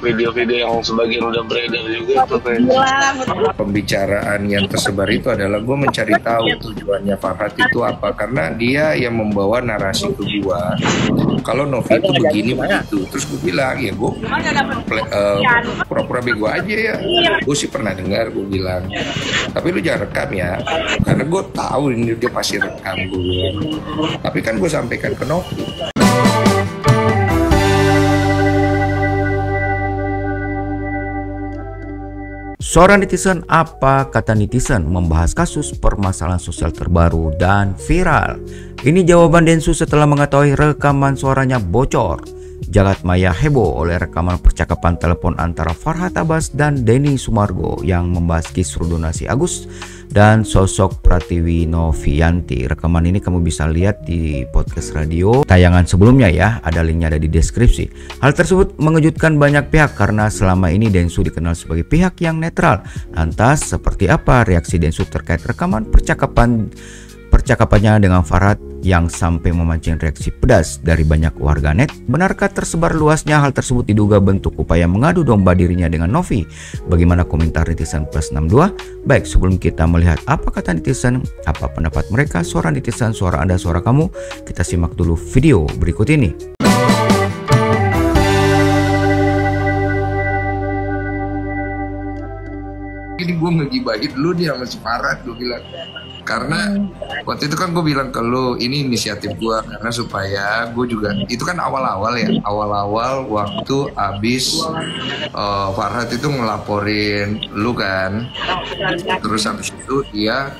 video-video yang sebagian udah beredar juga tuh kayak pembicaraan yang tersebar itu adalah gue mencari tahu tujuannya Farhad itu apa, karena dia yang membawa narasi ke gue kalau Novi itu begini begitu. Terus gue bilang ya gue pura-pura bego aja ya, gue sih pernah dengar, gue bilang tapi lu jangan rekam ya, karena gue tahu ini dia pasti rekam gue. Tapi kan gue sampaikan ke Novi. Suara netizen, apa kata netizen membahas kasus permasalahan sosial terbaru dan viral. Ini jawaban Densu setelah mengetahui rekaman suaranya bocor. Jagat maya heboh oleh rekaman percakapan telepon antara Farhad Abbas dan Denny Sumargo yang membahas kisruh donasi Agus dan sosok Pratiwi Novianti. Rekaman ini kamu bisa lihat di podcast radio tayangan sebelumnya ya, ada linknya ada di deskripsi. Hal tersebut mengejutkan banyak pihak karena selama ini Densu dikenal sebagai pihak yang netral. Lantas seperti apa reaksi Densu terkait rekaman percakapannya dengan Farhad yang sampai memancing reaksi pedas dari banyak warganet? Benarkah tersebar luasnya hal tersebut diduga bentuk upaya mengadu domba dirinya dengan Novi? Bagaimana komentar netizen plus 62? Baik, sebelum kita melihat apa kata netizen, apa pendapat mereka, suara netizen, suara Anda, suara kamu, kita simak dulu video berikut ini. Ini gue ngegibahin lu nih sama si Farhad, gue bilang. Karena waktu itu kan gue bilang ke lu, ini inisiatif gue karena supaya gue juga, itu kan awal-awal ya, awal-awal waktu abis Farhad itu ngelaporin lu kan, terus habis itu dia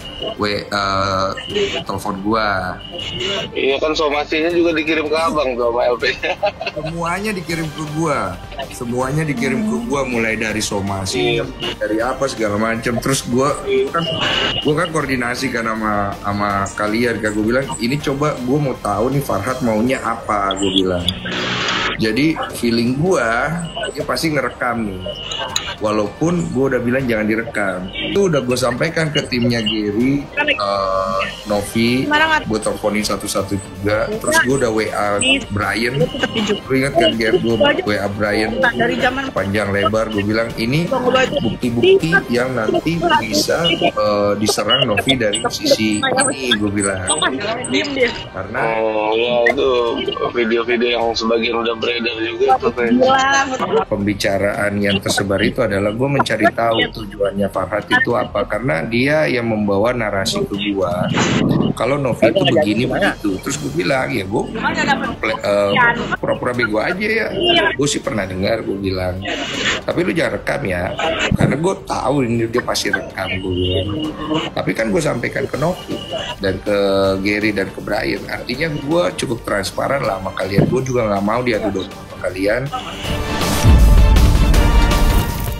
telepon gue. iya kan, somasinya juga dikirim ke abang tuh sama LP. Semuanya dikirim ke gue, semuanya dikirim ke gue, mulai dari somasi, dari apa segala macam. Terus gue kan koordinasi kan sama kalian kan, gue bilang ini coba gue mau tahu nih Farhad maunya apa, gue bilang. Jadi feeling gue dia pasti ngerekam nih, walaupun gue udah bilang jangan direkam. Itu udah gue sampaikan ke timnya Gary, Novi, gue teleponin satu-satu juga. Terus gue udah WA Brian, gue ingat kan Gary, gue WA Brian panjang lebar, gue bilang ini bukti-bukti yang nanti bisa diserang Novi dari sisi ini, gue bilang. Karena ya itu video-video yang sebagian udah beredar juga tuh kayak pembicaraan yang tersebar itu adalah gue mencari tahu tujuannya Farhad itu apa, karena dia yang membawa narasi ke gue kalau Novi itu begini begitu. Terus gue bilang ya gue pura-pura bego aja ya, gue sih pernah dengar, gue bilang tapi lu jangan rekam ya, karena gue tahu ini dia pasti rekam, gue bilang. Tapi kan gue sampaikan ke Novi dan ke Gary dan ke Brian, artinya gue cukup transparan lah sama kalian. Gue juga nggak mau diadu domba sama kalian.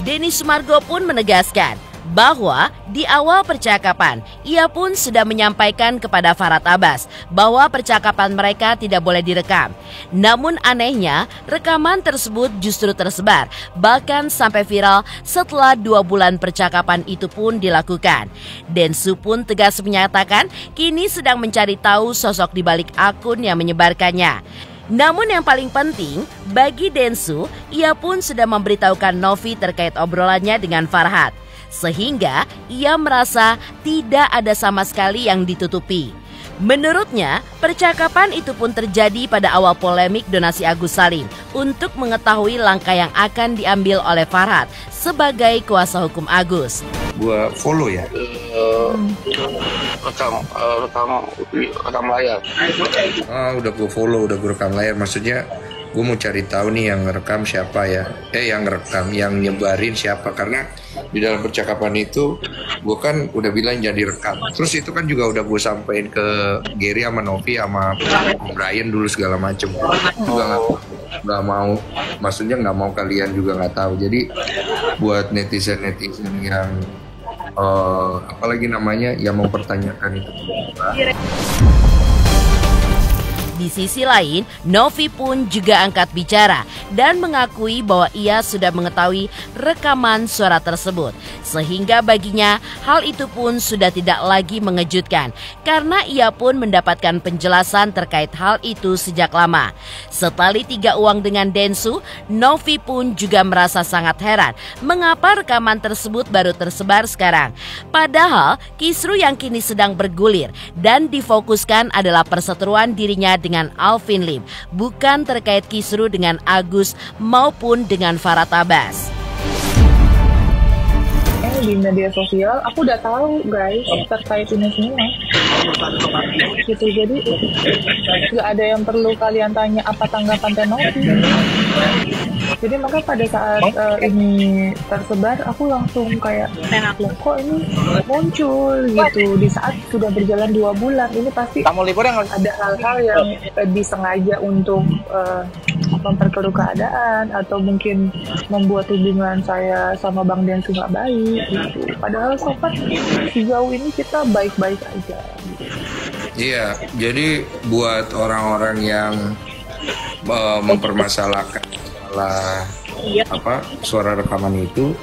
Denny Sumargo pun menegaskan bahwa di awal percakapan ia pun sudah menyampaikan kepada Farhad Abbas bahwa percakapan mereka tidak boleh direkam. Namun anehnya rekaman tersebut justru tersebar, bahkan sampai viral setelah 2 bulan percakapan itu pun dilakukan. Densu pun tegas menyatakan kini sedang mencari tahu sosok di balik akun yang menyebarkannya. Namun yang paling penting bagi Densu, ia pun sudah memberitahukan Novi terkait obrolannya dengan Farhad, sehingga ia merasa tidak ada sama sekali yang ditutupi. Menurutnya, percakapan itu pun terjadi pada awal polemik donasi Agus Salim untuk mengetahui langkah yang akan diambil oleh Farhad sebagai kuasa hukum Agus. Gua follow ya. rekam layar. Udah gue follow, udah gue rekam layar. Maksudnya gue mau cari tahu nih yang ngerekam siapa ya, yang ngerekam, yang nyebarin siapa. Karena di dalam percakapan itu gue kan udah bilang jadi rekam. Terus itu kan juga udah gue sampein ke Gary sama Novi sama Brian dulu segala macem. Juga nggak mau, maksudnya nggak mau kalian juga nggak tahu. Jadi buat netizen yang apalagi namanya yang mempertanyakan itu, Di sisi lain, Novi pun juga angkat bicara dan mengakui bahwa ia sudah mengetahui rekaman suara tersebut. Sehingga baginya hal itu pun sudah tidak lagi mengejutkan karena ia pun mendapatkan penjelasan terkait hal itu sejak lama. Setali 3 uang dengan Densu, Novi pun juga merasa sangat heran mengapa rekaman tersebut baru tersebar sekarang. Padahal kisru yang kini sedang bergulir dan difokuskan adalah perseteruan dirinya dengan Alvin Lim, bukan terkait kisru dengan Agus maupun dengan Farah Tabas. Di media sosial aku udah tahu guys terkait ini semua gitu, jadi nggak ada yang perlu kalian tanya apa tanggapan Tenovi. Jadi maka pada saat ini tersebar aku langsung kayak loh kok ini muncul gitu di saat sudah berjalan 2 bulan. Ini pasti ada hal-hal yang disengaja untuk memperkeruh keadaan atau mungkin membuat hubungan saya sama Bang Densu nggak baik gitu. Padahal so far sejauh ini kita baik-baik aja gitu. Iya, jadi buat orang-orang yang mempermasalahkan suara rekaman itu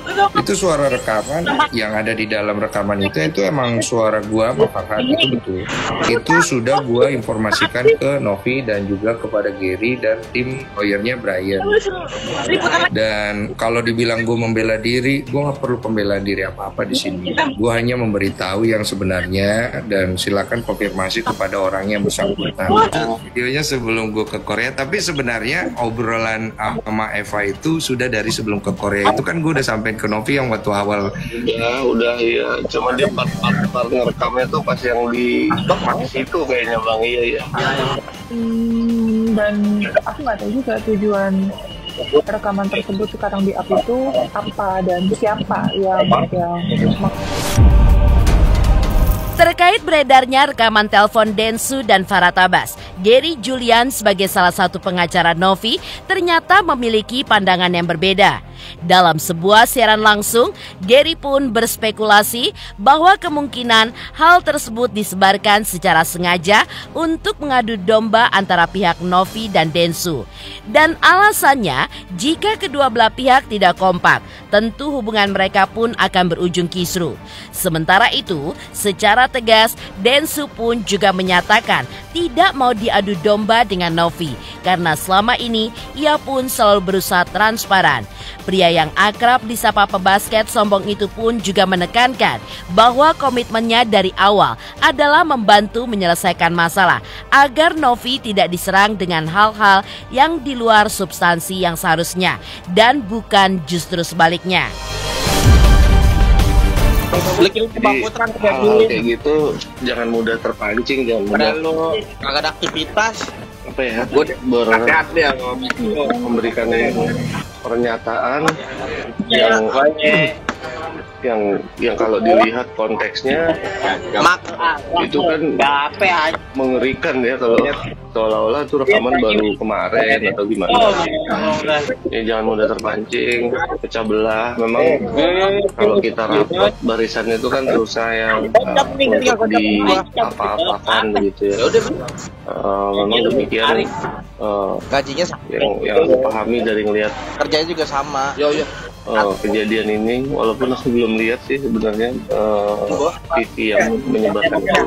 suara rekaman yang ada di dalam rekaman itu emang suara gua sama Farhad, itu betul. Itu sudah gua informasikan ke Novi dan juga kepada Gary dan tim lawyernya Brian. Dan kalau dibilang gua membela diri, gua nggak perlu pembelaan diri apa-apa di sini. Gua hanya memberitahu yang sebenarnya dan silakan konfirmasi kepada orang yang bersangkutan. Videonya sebelum gua ke Korea, tapi sebenarnya obrolan sama Eva itu sudah dari sebelum ke Korea. Itu kan gue udah sampein ke Novi yang waktu awal. Udah ya. Cuma dia part ngerekamnya tuh pas yang di situ kayaknya Bang. Iya. Dan aku nggak tahu juga tujuan rekaman tersebut sekarang di up itu apa dan siapa yang Terkait beredarnya rekaman telepon Densu dan Farah Tabas, Gary Julian sebagai salah satu pengacara Novi ternyata memiliki pandangan yang berbeda. Dalam sebuah siaran langsung, Gary pun berspekulasi bahwa kemungkinan hal tersebut disebarkan secara sengaja untuk mengadu domba antara pihak Novi dan Densu. Dan alasannya, jika kedua belah pihak tidak kompak, tentu hubungan mereka pun akan berujung kisru. Sementara itu, secara tegas, Densu pun juga menyatakan tidak mau diadu domba dengan Novi karena selama ini ia pun selalu berusaha transparan. Pria yang akrab disapa pebasket sombong itu pun juga menekankan bahwa komitmennya dari awal adalah membantu menyelesaikan masalah agar Novi tidak diserang dengan hal-hal yang di luar substansi yang seharusnya dan bukan justru sebaliknya. Jadi hal kayak gitu jangan mudah terpancing, jangan mudah. Lu kagak ada aktivitas Apa ya? Memberikan pernyataan yang kalau dilihat konteksnya itu kan mengerikan ya, kalau seolah-olah itu rekaman baru kemarin atau gimana. Ya, jangan mudah terpancing, pecah belah. Memang kalau kita rapat barisan itu kan berusaha yang untuk di apa-apakan begitu ya. Memang demikian. gajinya Yang aku pahami dari ngelihat kerjanya juga sama. kejadian ini, walaupun aku belum lihat sih sebenarnya TV yang menyebarkan itu.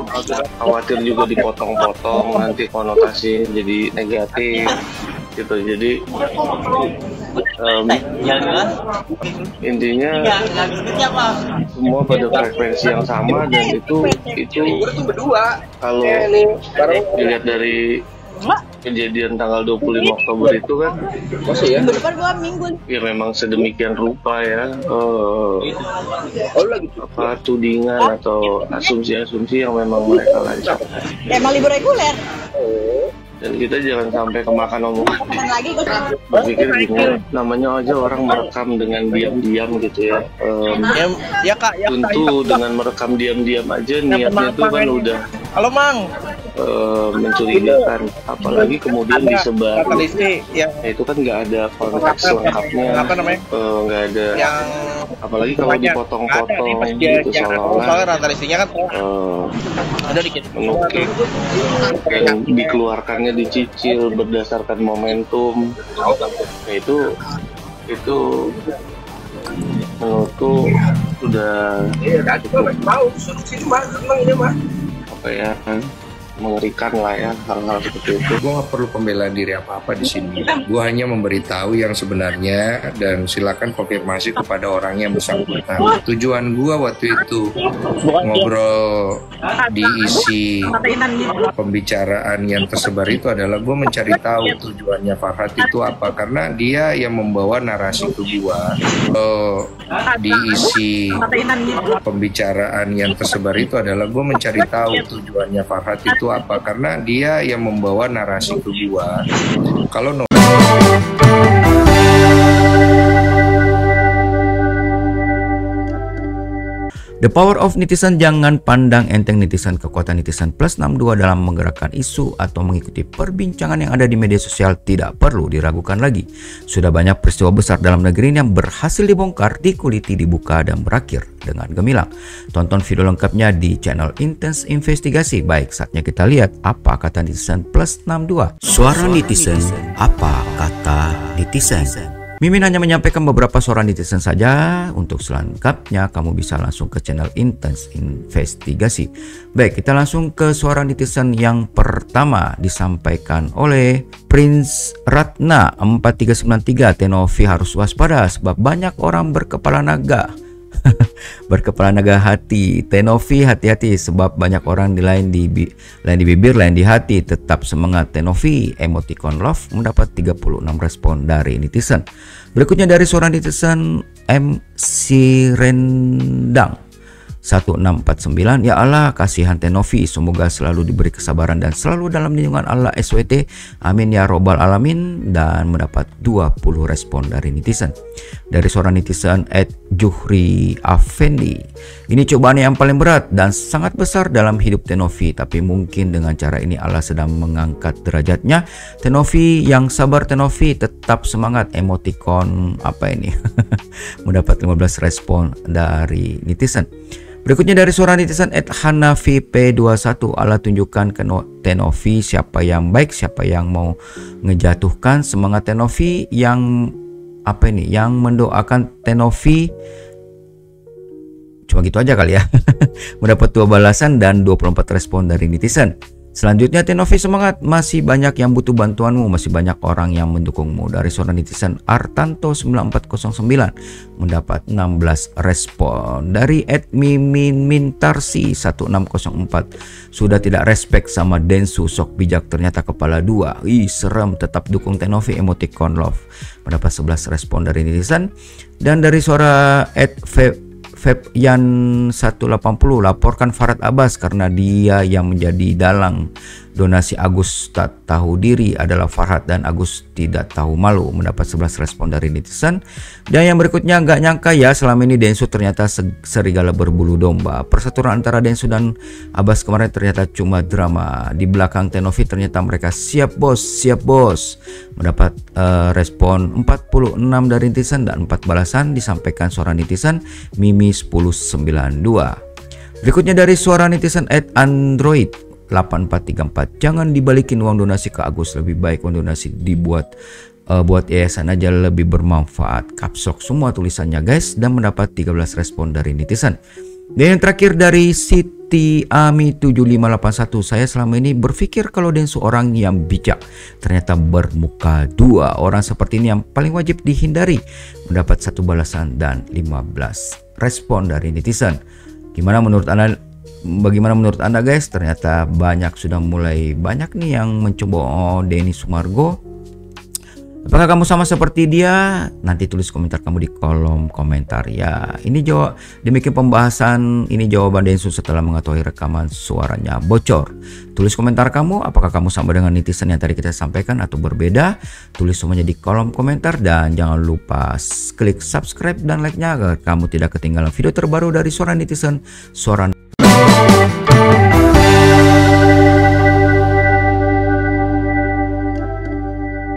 Khawatir juga dipotong-potong, nanti konotasi jadi negatif gitu. Jadi intinya semua pada frekuensi yang sama, dan itu kalau dilihat dari kejadian tanggal 25 Oktober itu kan ya memang sedemikian rupa ya, tudingan atau asumsi-asumsi yang memang mereka lancarkan. Emang libur reguler. Dan kita jangan sampai kemakan omongan. Berpikir gini, namanya aja orang merekam dengan diam-diam gitu ya. Kak, tentu dengan merekam diam-diam aja niatnya itu kan udah halo Mang. mencurigakan, apalagi kemudian disebar. Yang Itu kan nggak ada konteks lengkapnya, nggak ada. yang Apalagi kalau dipotong-potong gitu seolah-olah soalnya rata listriknya kan ada dikit. menukik yang dikeluarkannya dicicil berdasarkan momentum. Nah, itu menurutku sudah cukup apa ya, mengerikan lah ya hal-hal seperti itu. Gue nggak perlu pembelaan diri apa-apa di sini. Gue hanya memberitahu yang sebenarnya dan silakan konfirmasi kepada orang yang bersangkutan. Tujuan gue waktu itu ngobrol di isi pembicaraan yang tersebar itu adalah gue mencari tahu tujuannya Farhad itu apa, karena dia yang membawa narasi ke gue. Di isi pembicaraan yang tersebar itu adalah gue mencari tahu tujuannya Farhad itu apa, karena dia yang membawa narasi ke gua. Kalau The Power of Netizen. Jangan pandang enteng netizen. Kekuatan netizen plus 62 dalam menggerakkan isu atau mengikuti perbincangan yang ada di media sosial tidak perlu diragukan lagi. Sudah banyak peristiwa besar dalam negeri ini yang berhasil dibongkar, dikuliti, dibuka, dan berakhir dengan gemilang. Tonton video lengkapnya di channel Intense Investigasi. Baik, saatnya kita lihat apa kata netizen plus 62. Suara netizen, apa kata netizen? Mimin hanya menyampaikan beberapa suara netizen saja. Untuk selengkapnya kamu bisa langsung ke channel Intense Investigasi. Baik, kita langsung ke suara netizen yang pertama, disampaikan oleh Prince Ratna 4393. Tenovi harus waspada sebab banyak orang berkepala naga. Berkepala naga hati. Tenovi hati-hati sebab banyak orang lain di bibir, lain di hati. Tetap semangat Tenovi. Emoticon love mendapat 36 respon dari netizen. Berikutnya dari suara netizen MC Rendang 1649. Ya Allah, kasihan Tenovi, semoga selalu diberi kesabaran dan selalu dalam lindungan Allah SWT, amin ya robbal alamin, dan mendapat 20 respon dari netizen. Dari seorang netizen @Juhri Afendi, ini cobaan yang paling berat dan sangat besar dalam hidup Tenovi, tapi mungkin dengan cara ini Allah sedang mengangkat derajatnya. Tenovi yang sabar, Tenovi tetap semangat. Emoticon apa ini mendapat 15 respon dari netizen. Berikutnya dari suara netizen @HanaviP21. Allah tunjukkan ke Tenovi siapa yang baik, siapa yang mau ngejatuhkan. Semangat Tenovi. Yang apa ini, yang mendoakan Tenovi. Cuma gitu aja kali ya. Mendapat 2 balasan dan 24 respon dari netizen. Selanjutnya, Tenovi semangat, masih banyak yang butuh bantuanmu, masih banyak orang yang mendukungmu. Dari seorang netizen Artanto 9409 mendapat 16 respon. Dari @miminmintarsi 1604, sudah tidak respect sama Densu, sok bijak ternyata kepala 2. Ih serem, tetap dukung Tenovi. Emoticon love mendapat 11 respon dari netizen. Dan dari suara Febyan 180, laporkan Farhad Abbas karena dia yang menjadi dalang donasi. Agus tak tahu diri adalah Farhad dan Agus tidak tahu malu, mendapat 11 respon dari netizen. Dan yang berikutnya, nggak nyangka ya selama ini Densu ternyata serigala berbulu domba. Persatuan antara Densu dan Abbas kemarin ternyata cuma drama. Di belakang Tenovi ternyata mereka siap bos, mendapat respon 46 dari netizen dan 4 balasan disampaikan suara netizen Mimi 1092. Berikutnya dari suara netizen @android 8434, jangan dibalikin uang donasi ke Agus, lebih baik uang donasi dibuat buat yayasan aja, lebih bermanfaat. Kapsok semua tulisannya guys, dan mendapat 13 respon dari netizen. Dan yang terakhir dari Siti Ami 7581, saya selama ini berpikir kalau Densu orang yang bijak, ternyata bermuka 2. Orang seperti ini yang paling wajib dihindari, mendapat 1 balasan dan 15 respon dari netizen. Bagaimana menurut Anda guys? Ternyata sudah mulai banyak nih yang mencoba Denny Sumargo. Apakah kamu sama seperti dia? Nanti tulis komentar kamu di kolom komentar ya. Ini demikian pembahasan ini jawaban Densu setelah mengetahui rekaman suaranya bocor. Tulis komentar kamu, apakah kamu sama dengan netizen yang tadi kita sampaikan atau berbeda? Tulis semuanya di kolom komentar dan jangan lupa klik subscribe dan like-nya agar kamu tidak ketinggalan video terbaru dari suara netizen, suara